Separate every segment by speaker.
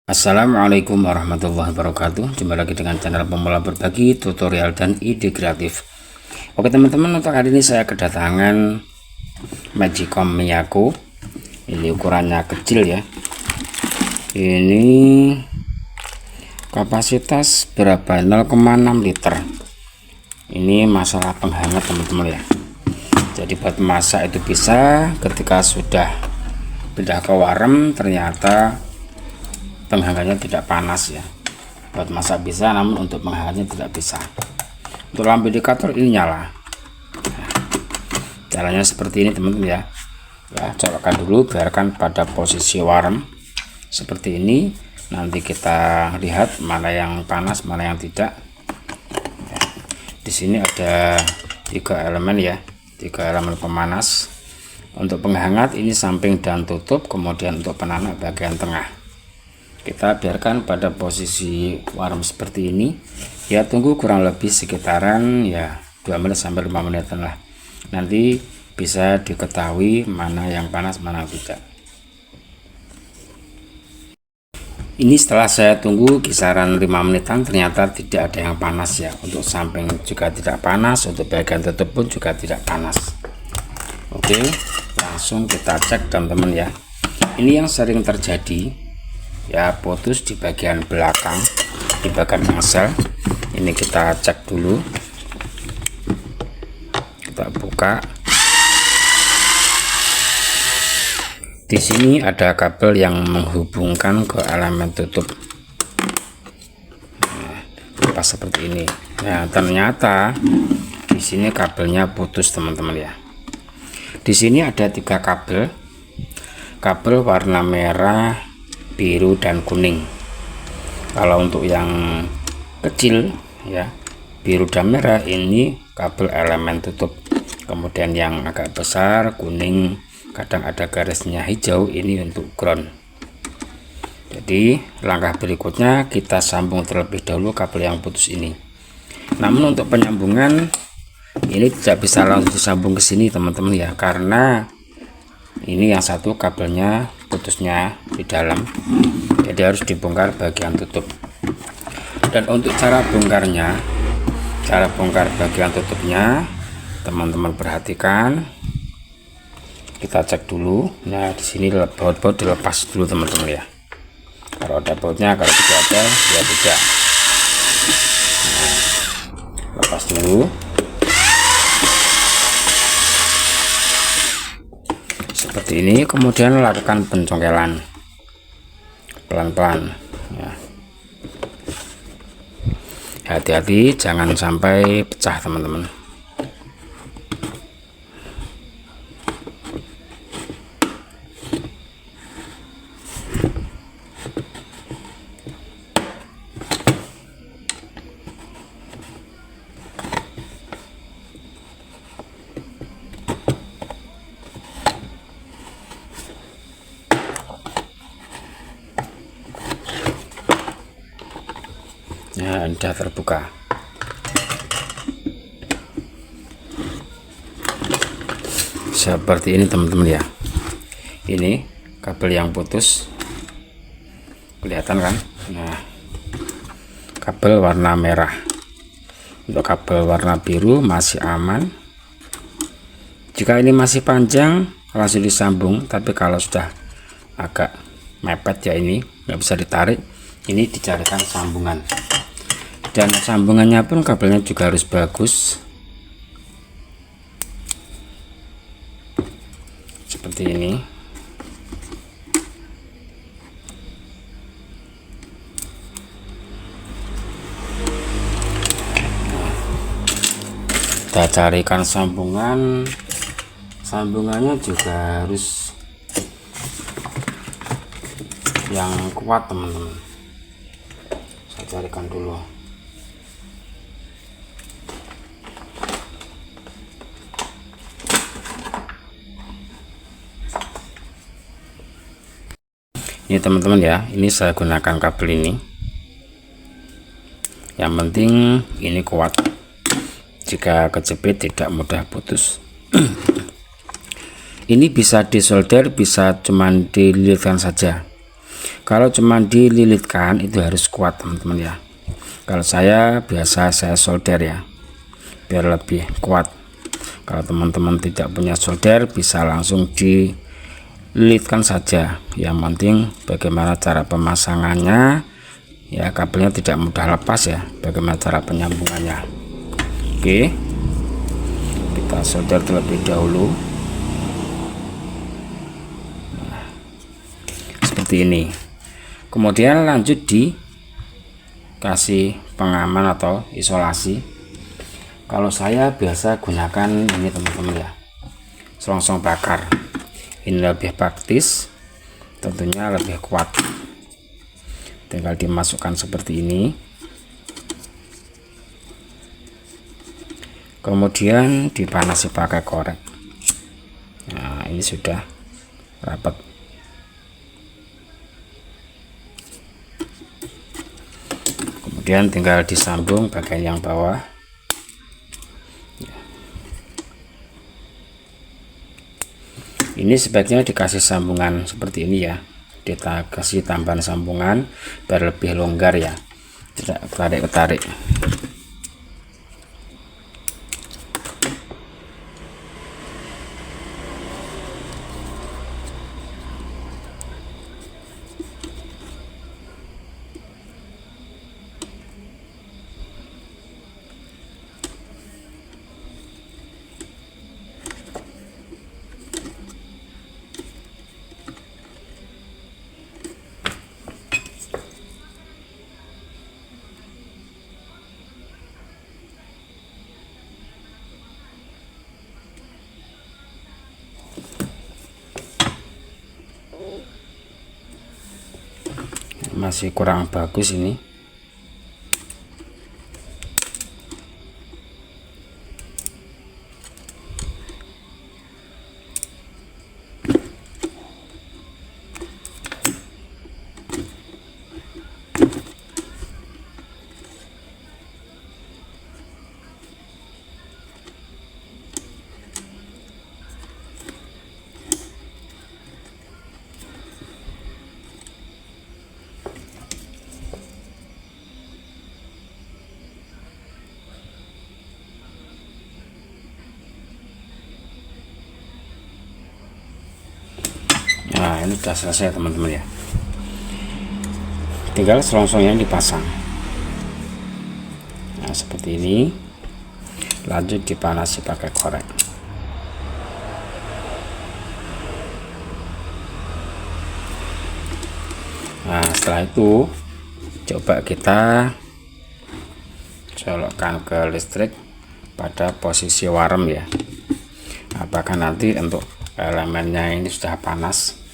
Speaker 1: Assalamualaikum warahmatullahi wabarakatuh. Jumpa lagi dengan channel Pemula Berbagi Tutorial dan Ide Kreatif. Oke teman-teman, untuk hari ini saya kedatangan Magicom Miyako. Ini ukurannya kecil ya. Ini kapasitas berapa? 0,6 liter. Ini masalah penghangat teman-teman ya. Jadi buat masak itu bisa. Ketika sudah pindah ke warem ternyata penghangatnya tidak panas ya. Buat masak bisa, namun untuk penghangatnya tidak bisa. Untuk lampu indikator ini nyala. Caranya seperti ini teman-teman ya. Colokkan dulu, biarkan pada posisi warm seperti ini. Nanti kita lihat mana yang panas, mana yang tidak. Di sini ada 3 elemen ya, 3 elemen pemanas. Untuk penghangat ini samping dan tutup, kemudian untuk penanak bagian tengah. Kita biarkan pada posisi warm seperti ini ya, tunggu kurang lebih sekitaran ya 2 menit sampai 5 menitan lah. Nanti bisa diketahui mana yang panas mana yang tidak. Ini setelah saya tunggu kisaran 5 menitan ternyata tidak ada yang panas ya. Untuk samping juga tidak panas, untuk bagian tutup pun juga tidak panas. Oke, langsung kita cek teman-teman ya. Ini yang sering terjadi ya, putus di bagian belakang, di bagian angsel. Ini kita cek dulu, kita buka. Di sini ada kabel yang menghubungkan ke elemen tutup. Pas seperti ini. Nah, ternyata di sini kabelnya putus teman-teman ya. Di sini ada 3 kabel, kabel warna merah, biru dan kuning. Kalau untuk yang kecil ya, biru dan merah, ini kabel elemen tutup. Kemudian yang agak besar kuning, kadang ada garisnya hijau, ini untuk ground. Jadi langkah berikutnya kita sambung terlebih dahulu kabel yang putus ini. Namun untuk penyambungan ini tidak bisa langsung disambung ke sini teman-teman ya, karena ini yang satu kabelnya putusnya di dalam, jadi harus dibongkar bagian tutup. Dan untuk cara bongkarnya, cara bongkar bagian tutupnya teman-teman perhatikan. Kita cek dulu. Nah, di sini baut-baut dilepas dulu teman-teman ya. Kalau ada bautnya, kalau tidak ada ya tidak. Nah, lepas dulu. Seperti ini, kemudian lakukan pencongkelan pelan-pelan ya. Hati-hati jangan sampai pecah teman-teman. Ya, sudah terbuka. Seperti ini teman-teman ya. Ini kabel yang putus, kelihatan kan? Nah, kabel warna merah. Untuk kabel warna biru masih aman. Jika ini masih panjang langsung disambung, tapi kalau sudah agak mepet ya, ini nggak bisa ditarik, ini dicarikan sambungan. Dan sambungannya pun kabelnya juga harus bagus seperti ini. Kita carikan sambungan, sambungannya juga harus yang kuat teman-teman. Saya carikan dulu. Ini teman-teman ya, ini saya gunakan kabel ini. Yang penting ini kuat, jika kejepit tidak mudah putus. Ini bisa disolder, bisa cuman dililitkan saja. Kalau cuma dililitkan itu harus kuat teman-teman ya. Kalau saya biasa saya solder ya, biar lebih kuat. Kalau teman-teman tidak punya solder bisa langsung dililitkan saja. Yang penting bagaimana cara pemasangannya ya, kabelnya tidak mudah lepas ya, bagaimana cara penyambungannya. Oke, kita solder terlebih dahulu. Nah, seperti ini. Kemudian lanjut dikasih pengaman atau isolasi. Kalau saya biasa gunakan ini teman-teman ya, selongsong bakar. Ini lebih praktis, tentunya lebih kuat. Tinggal dimasukkan seperti ini, kemudian dipanasi pakai korek. Nah, ini sudah rapat. Kemudian tinggal disambung bagian yang bawah. Ini sebaiknya dikasih sambungan seperti ini ya, kita kasih tambahan sambungan biar lebih longgar ya, tidak ketarik-ketarik. Masih kurang bagus ini. Nah, ini sudah selesai teman-teman ya, tinggal selongsongnya dipasang. Nah, seperti ini. Lanjut dipanasi pakai korek. Nah, setelah itu coba kita colokkan ke listrik pada posisi warm ya, apakah nanti untuk elemennya ini sudah panas.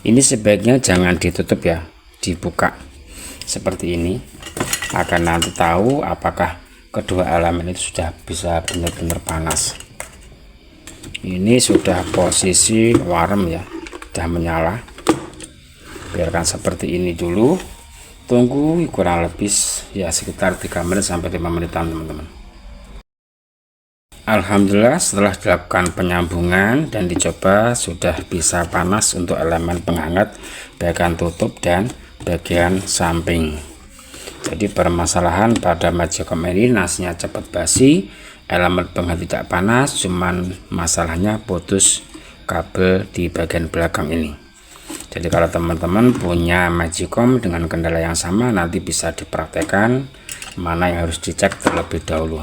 Speaker 1: Ini sebaiknya jangan ditutup ya, dibuka seperti ini, agar nanti tahu apakah kedua elemen itu sudah bisa benar-benar panas. Ini sudah posisi warm ya, sudah menyala. Biarkan seperti ini dulu, tunggu kurang lebih ya sekitar 3 menit sampai 5 menitan teman-teman. Alhamdulillah setelah dilakukan penyambungan dan dicoba sudah bisa panas untuk elemen penghangat bagian tutup dan bagian samping. Jadi permasalahan pada Magicom ini nasinya cepat basi, elemen penghangat tidak panas, cuman masalahnya putus kabel di bagian belakang ini. Jadi kalau teman-teman punya Magicom dengan kendala yang sama, nanti bisa dipraktekkan mana yang harus dicek terlebih dahulu.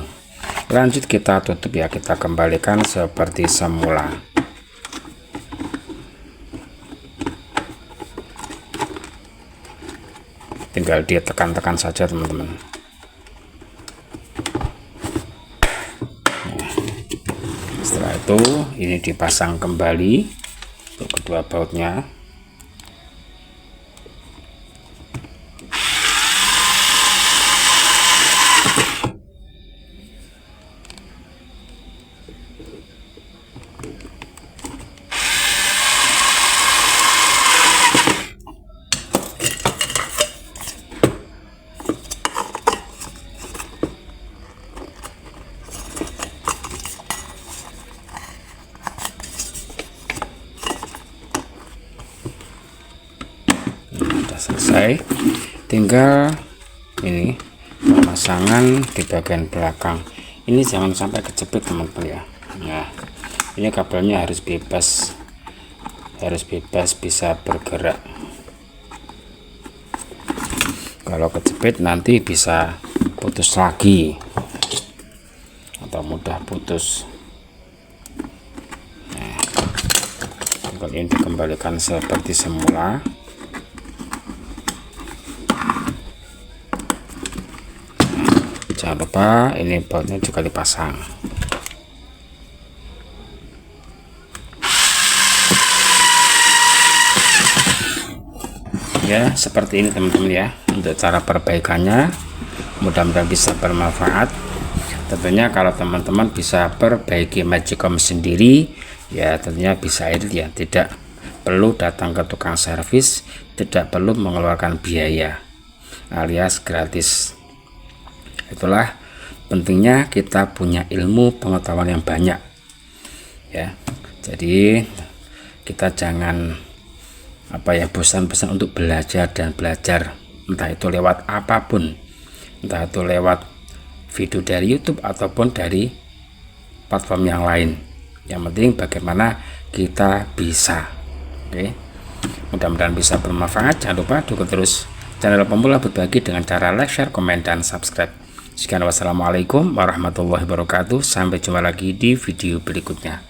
Speaker 1: Lanjut kita tutup ya, kita kembalikan seperti semula. Tinggal ditekan-tekan saja teman-teman. Setelah itu ini dipasang kembali untuk kedua bautnya. selesai, tinggal ini pemasangan di bagian belakang. Ini jangan sampai kejepit teman-teman ya. Nah, ini kabelnya harus bebas bisa bergerak. Kalau kejepit nanti bisa putus lagi atau mudah putus. Nah, kalau ini dikembalikan seperti semula. Jangan lupa ini bautnya juga dipasang. Ya, seperti ini teman-teman ya, untuk cara perbaikannya. Mudah-mudahan bisa bermanfaat. Tentunya kalau teman-teman bisa perbaiki Magicom sendiri, ya tentunya bisa edit ya, tidak perlu datang ke tukang servis, tidak perlu mengeluarkan biaya, alias gratis. Itulah pentingnya kita punya ilmu pengetahuan yang banyak ya. Jadi kita jangan bosan-bosan untuk belajar dan belajar, entah itu lewat apapun, entah itu lewat video dari YouTube ataupun dari platform yang lain. Yang penting bagaimana kita bisa. Oke, mudah-mudahan bisa bermanfaat. Jangan lupa dukung terus channel Pemula Berbagi dengan cara like, share, komen, dan subscribe. Sekian, wassalamualaikum warahmatullahi wabarakatuh. Sampai jumpa lagi di video berikutnya.